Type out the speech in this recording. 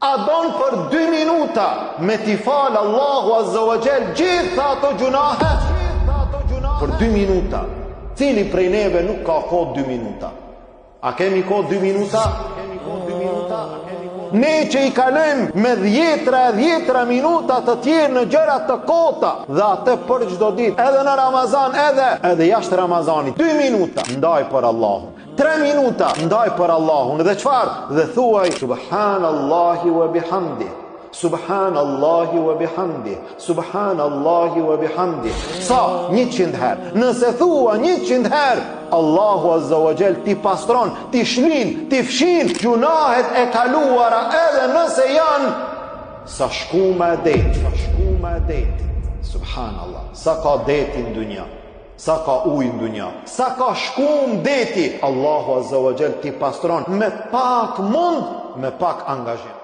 A don për 2 minuta me t'i falë Allahu Azza wa Jall gjitha ato gjunahe? Për 2 minuta. Cili prej neve nuk ka kohë 2 minuta? A kemi kohë 2 minuta? Ne që i kalojm me 10 minuta të tjerë në gjëra të kota, dhe atë për çdo ditë, edhe në Ramazan, edhe jashtë Ramazanit, 2 minuta ndaj për Allahun, 3 minuta ndaj për Allahun, dhe çfarë? Dhe thuaj subhanallahi wa bihamdi, subhanallahi wa bihamdi, subhanallahi wa bihamdi. Sa? 100 herë. Nëse thua 100 herë, Allahu Azza wa Jall ti pastron, ti shlin, ti fshin gjunahet e kaluara, edhe nëse janë sa shkuma e det. Subhanallah. Sa ka deti në dunja, sa ka ujë në dunja, sa ka shkum deti, Allahu Azza wa Jall ti pastron me pak mund, me pak angazhim.